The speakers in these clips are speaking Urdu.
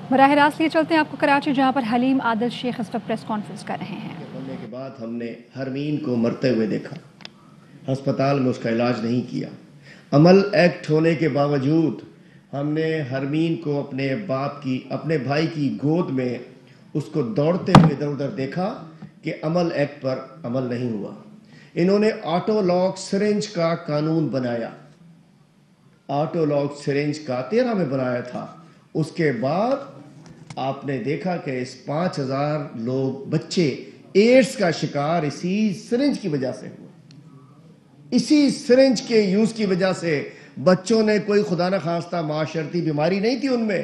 براہ راست لیے چلتے ہیں آپ کو کراچی، جہاں پر حلیم عادل شیخ اس وقت پریس کانفرنس کر رہے ہیں۔ بننے کے بعد ہم نے حرمین کو مرتے ہوئے دیکھا، ہسپتال میں اس کا علاج نہیں کیا۔ عمل ایکٹ ہونے کے باوجود ہم نے حرمین کو اپنے بھائی کی گود میں اس کو دوڑتے ہوئے ادھر ادھر دیکھا کہ عمل ایکٹ پر عمل نہیں ہوا۔ انہوں نے آٹو لاک سرنج کا قانون بنایا، آٹو لاک سرنج کا 13 میں بنایا تھا۔ اس کے بعد آپ نے دیکھا کہ اس 5000 لوگ بچے ایڈز کا شکار اسی سرنج کی وجہ سے ہوئے۔ اسی سرنج کے یوز کی وجہ سے بچوں نے کوئی خدا نخواستہ معاشرتی بیماری نہیں تھی ان میں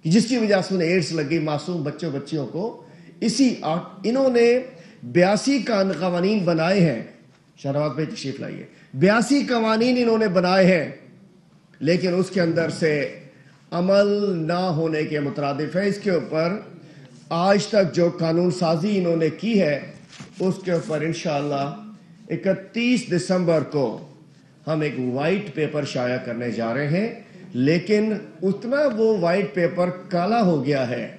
کہ جس کی وجہ سے انہیں ایڈز لگ گئی معصوم بچیوں کو۔ انہوں نے 82 قوانین بنائے ہیں، شہرواد بھائی تشریف لائیے، 82 قوانین انہوں نے بنائے ہیں، لیکن اس کے اندر سے عمل نہ ہونے کے مترادف ہے۔ اس کے اوپر آج تک جو قانون سازی انہوں نے کی ہے اس کے اوپر انشاءاللہ 31 دسمبر کو ہم ایک وائٹ پیپر شائع کرنے جا رہے ہیں، لیکن اتنا وہ وائٹ پیپر کالا ہو گیا ہے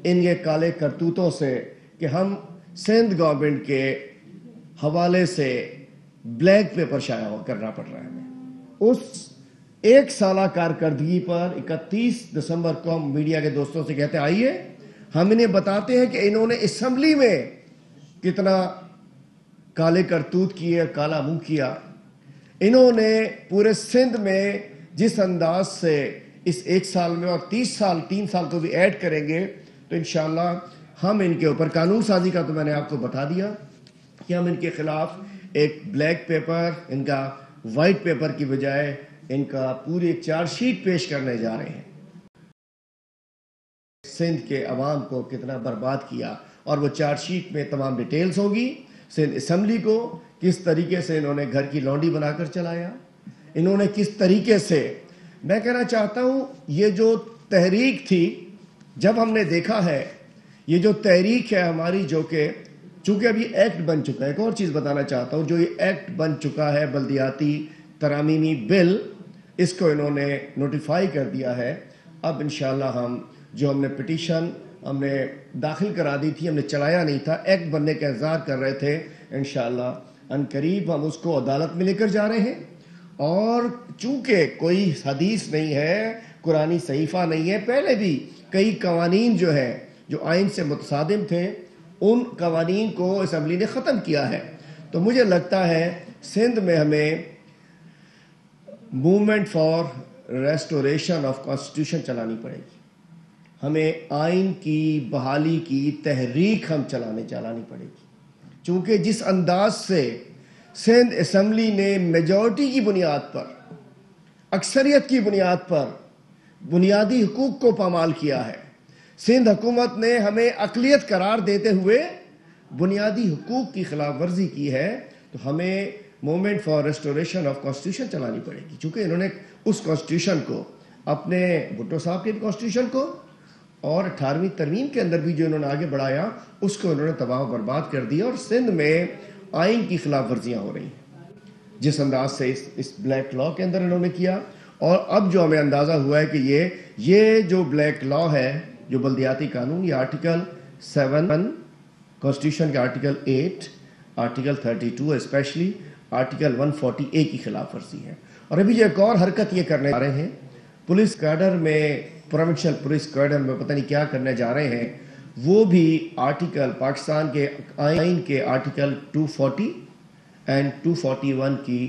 ان کے کالے کرتوتوں سے کہ ہم سندھ گورنمنٹ کے حوالے سے بلیک پیپر شائع کرنا پڑ رہا ہے ہمیں۔ اس ایک سالہ کارکردگی پر 31 دسمبر کو ہم میڈیا کے دوستوں سے کہتے ہیں آئیے ہم انہیں بتاتے ہیں کہ انہوں نے اسمبلی میں کتنا کالے کرتوت کیے، کالا منہ کیا۔ انہوں نے پورے سندھ میں جس انداز سے اس ایک سال میں اور 3 سال کو بھی ایڈ کریں گے تو انشاءاللہ ہم ان کے اوپر قانون سازی کا تو میں نے آپ کو بتا دیا کہ ہم ان کے خلاف ایک بلیک پیپر، ان کا وائٹ پیپر کی بجائے ان کا پوری چارج شیٹ پیش کرنے جا رہے ہیں۔ سندھ کے عوام کو کتنا برباد کیا، اور وہ چارج شیٹ میں تمام ڈیٹیلز ہوگی۔ سندھ اسمبلی کو کس طریقے سے انہوں نے گھر کی لونڈی بنا کر چلایا، انہوں نے کس طریقے سے، میں کہنا چاہتا ہوں یہ جو تحریک تھی، جب ہم نے دیکھا ہے یہ جو تحریک ہے ہماری، جو کہ چونکہ ابھی ایکٹ بن چکا ہے، ایک اور چیز بتانا چاہتا ہوں، جو یہ ایکٹ بن چکا ہے بلدیاتی ترمیمی بل، اس کو انہوں نے نوٹیفائی کر دیا ہے۔ اب انشاءاللہ ہم نے پٹیشن ہم نے داخل کرا دی تھی، ہم نے چلایا نہیں تھا، ایکٹ بننے کا انتظار کر رہے تھے، انشاءاللہ ان قریب ہم اس کو عدالت میں لے کر جا رہے ہیں۔ اور چونکہ کوئی حدیث نہیں ہے، قرآنی صحیفہ نہیں ہے، پہلے بھی کئی قوانین جو ہیں جو آئین سے متصادم تھے ان قوانین کو اسمبلی نے ختم کیا ہے۔ تو مجھے لگتا ہے سندھ میں ہمیں movement for restoration of constitution چلانی پڑے گی، ہمیں آئین کی بحالی کی تحریک ہم چلانی پڑے گی، چونکہ جس انداز سے سندھ اسمبلی نے میجورٹی کی بنیاد پر، اکثریت کی بنیاد پر بنیادی حقوق کو پامال کیا ہے، سندھ حکومت نے ہمیں اقلیت قرار دیتے ہوئے بنیادی حقوق کی خلاف ورزی کی ہے، تو ہمیں movement for restoration of constitution چلانی پڑے گی، چونکہ انہوں نے اس کانسٹیٹیوشن کو، اپنے بھٹو صاحب کے کانسٹیٹیوشن کو اور 18ویں ترمیم کے اندر بھی جو انہوں نے آگے بڑھایا اس کو انہوں نے تباہ و برباد کر دیا، اور سندھ میں آئین کی خلاف ورزیاں ہو رہی ہیں جس انداز سے اس بلیک لا کے اندر انہوں نے کیا۔ اور اب جو ہمیں اندازہ ہوا ہے کہ یہ جو بلیک لا ہے، جو بلدیاتی قانون، یہ آرٹیکل 7 کانسٹیٹیوشن کے article 8، article 32 especially article 140A کی خلاف ورزی ہے۔ اور ابھی جو ایک اور حرکت یہ کرنے جا رہے ہیں، پولیس کیڈر میں، پروونشل پولیس کیڈر میں پتہ نہیں کیا کرنے جا رہے ہیں، وہ بھی آرٹیکل پاکستان کے آئین کے آرٹیکل 240 اینڈ 241 کی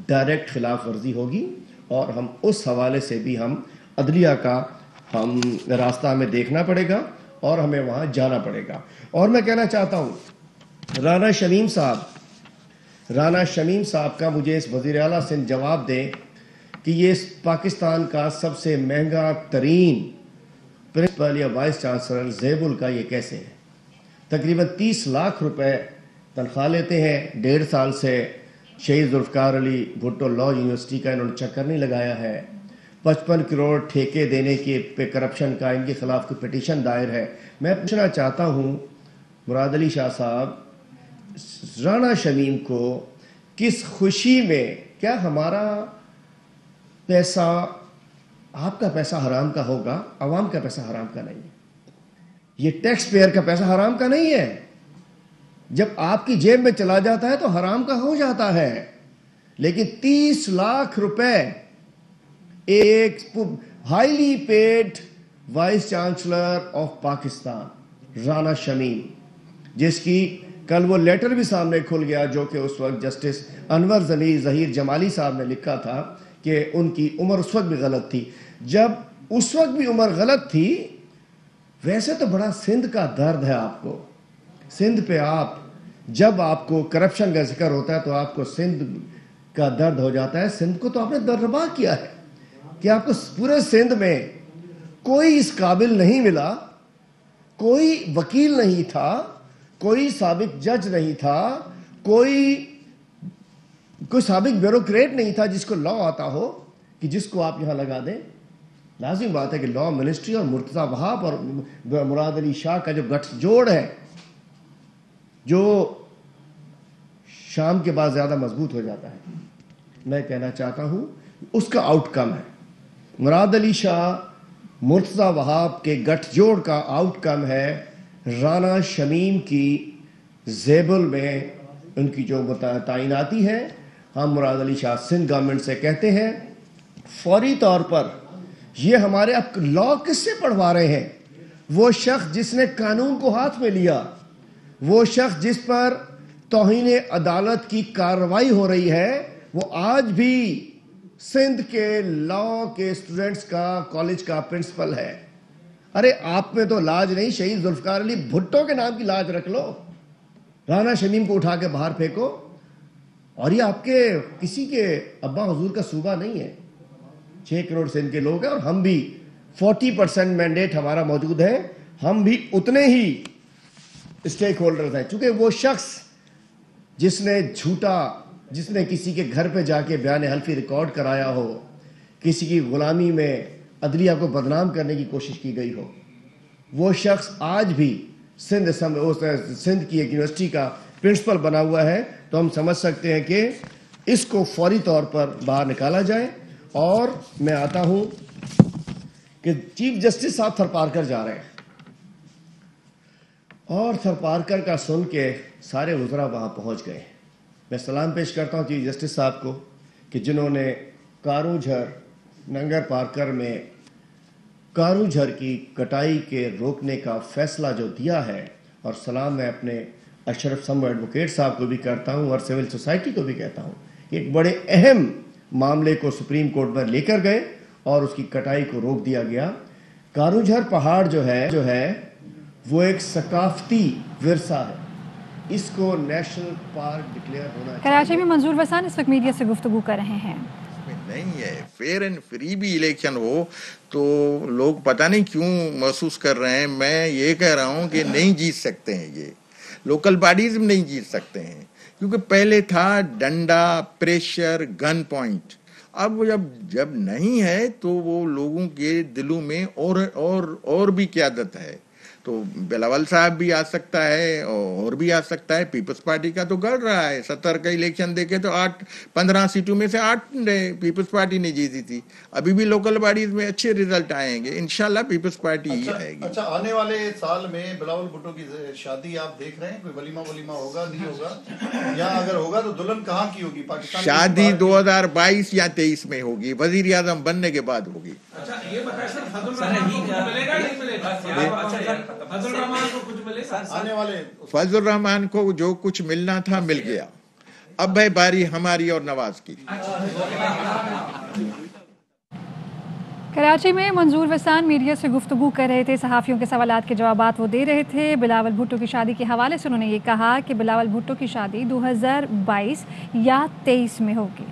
ڈائریکٹ خلاف ورزی ہوگی، اور ہم اس حوالے سے بھی ہم عدلیہ کا ہم راستہ ہمیں دیکھنا پڑے گا اور ہمیں وہاں جانا پڑے گا۔ اور میں کہنا چاہتا ہوں رانا شمیم صاحب کا مجھے اس وزیر اعلیٰ سے جواب دیں کہ یہ پاکستان کا سب سے مہنگا ترین پرنسپل یا وائس چانسلر زیبل کا یہ کیسے ہے؟ تقریباً 30 لاکھ روپے تنخواہ لیتے ہیں، 1.5 سال سے شہید ذوالفقار علی بھٹو لا یونیورسٹی کا انہوں نے چکر نہیں لگایا ہے، 55 کروڑ ٹھیکے دینے کے پہ کرپشن کا ان کے خلاف کوئی پٹیشن دائر ہے۔ میں پوچھنا چاہتا ہوں مراد علی شاہ صاحب، رانا شمیم کو کس خوشی میں، کیا ہمارا پیسہ آپ کا پیسہ حرام کا ہوگا، عوام کا پیسہ حرام کا نہیں ہے، یہ ٹیکس پیئر کا پیسہ حرام کا نہیں ہے. جب آپ کی جیب میں چلا جاتا ہے تو حرام کا ہو جاتا ہے. لیکن 30 لاکھ روپے ایک highly paid vice chancellor of Pakistan Rana Shamim, جس کی کل وہ لیٹر بھی سامنے کھل گیا جو کہ اس وقت جسٹس انور ظہیر جمالی صاحب نے لکھا تھا کہ ان کی عمر اس وقت بھی غلط تھی. جب اس وقت بھی عمر غلط تھی، ویسے تو بڑا سندھ کا درد ہے آپ کو. سندھ پہ جب آپ کو کرپشن کا ذکر ہوتا ہے تو آپ کو سندھ کا درد ہو جاتا ہے. سندھ کو تو آپ نے دربا کیا ہے کہ آپ کو پورے سندھ میں کوئی اس قابل نہیں ملا، کوئی وکیل نہیں تھا، کوئی سابق جج نہیں تھا، کوئی سابق بیوروکریٹ نہیں تھا جس کو لا آتا ہو کہ جس کو آپ یہاں لگا دیں. لازم بات ہے کہ لا منسٹری اور مرتضیٰ وہاب اور مراد علی شاہ کا جو گٹھ جوڑ ہے، جو شام کے بعد زیادہ مضبوط ہو جاتا ہے، میں کہنا چاہتا ہوں اس کا آؤٹ کم ہے. مراد علی شاہ مرتضیٰ وہاب کے گٹھ جوڑ کا آؤٹ کم ہے رانا شمیم کی زیبل میں ان کی جو تعیناتی ہے. ہم مراد علی شاہ سندھ گورنمنٹ سے کہتے ہیں فوری طور پر یہ ہمارے اب لا کس سے پڑھوا رہے ہیں؟ وہ شخص جس نے قانون کو ہاتھ میں لیا، وہ شخص جس پر توہین عدالت کی کارروائی ہو رہی ہے، وہ آج بھی سندھ کے لا کے اسٹوڈنٹس کا کالج کا پرنسپل ہے. ارے آپ میں تو لاج نہیں، شہید ذوالفقار علی بھٹو کے نام کی لاج رکھ لو. رانا شمیم کو اٹھا کے باہر پھینکو. اور یہ آپ کے کسی کے ابا حضور کا صوبہ نہیں ہے. 6 کروڑ سندھ کے لوگ ہیں اور ہم بھی 40% مینڈیٹ ہمارا موجود ہے، ہم بھی اتنے ہی اسٹیک ہولڈرز ہیں. چونکہ وہ شخص جس نے کسی کے گھر پہ جا کے بیان حلفی ریکارڈ کرایا ہو، کسی کی غلامی میں عدلیہ کو بدنام کرنے کی کوشش کی گئی ہو، وہ شخص آج بھی سندھ کی ایک یونیورسٹی کا پرنسپل بنا ہوا ہے. تو ہم سمجھ سکتے ہیں کہ اس کو فوری طور پر باہر نکالا جائے. اور میں آتا ہوں کہ چیف جسٹس صاحب تھرپارکر جا رہے ہیں اور تھرپارکر کا سن کے سارے وزراء وہاں پہنچ گئے. میں سلام پیش کرتا ہوں چیف جسٹس صاحب کو کہ جنہوں نے کارو جھر ننگر پارکر میں کارو جھر کی کٹائی کے روکنے کا فیصلہ جو دیا ہے. اور سلام میں اپنے اشرف سمو ایڈوکیٹ صاحب کو بھی کرتا ہوں اور سول سوسائٹی کو بھی کہتا ہوں کہ ایک بڑے اہم معاملے کو سپریم کورٹ میں لے کر گئے اور اس کی کٹائی کو روک دیا گیا. کارو جھر پہاڑ جو ہے وہ ایک ثقافتی ورثہ ہے، اس کو نیشنل پارک ڈکلیئر ہونا چاہیے. کراچی میں منظور وسان اس وقت میڈیا سے گفتگو کر رہے ہیں. نہیں ہے فیئر اینڈ فری بھی الیکشن ہو تو لوگ پتہ نہیں کیوں محسوس کر رہے ہیں. میں یہ کہہ رہا ہوں کہ نہیں جیت سکتے ہیں، یہ لوکل باڈیز میں نہیں جیت سکتے ہیں کیونکہ پہلے تھا ڈنڈا، پریشر، گن پوائنٹ. اب جب نہیں ہے تو وہ لوگوں کے دلوں میں اور بھی قیادت ہے. تو بلاول صاحب بھی آ سکتا ہے اور بھی آ سکتا ہے. پیپلز پارٹی کا تو گڑ رہا ہے. 70 کا الیکشن دیکھے تو 15 سیٹوں میں سے 8 پیپلز پارٹی نے جیتی تھی. ابھی بھی لوکل باڈیز میں اچھے ریزلٹ آئیں گے انشاءاللہ. پیپلز پارٹی ہی آئے گی. اچھا آنے والے سال میں بلاول بھٹو کی شادی آپ دیکھ رہے ہیں؟ کوئی ولیمہ ہوگا نہیں ہوگا؟ یا اگر ہوگا تو دلہن کہاں کی ہوگی؟ پاکستان شادی 2022 یا 23 میں ہوگی، وزیر اعظم بننے کے بعد ہوگی. فضل الرحمان کو جو کچھ ملنا تھا مل گیا. اب ہے باری ہماری اور نواز کی. کراچی میں منظور وسان میڈیا سے گفتگو کر رہے تھے. صحافیوں کے سوالات کے جوابات وہ دے رہے تھے. بلاول بھٹو کی شادی کے حوالے سے انہوں نے یہ کہا کہ بلاول بھٹو کی شادی 2022 یا 23 میں ہوگی.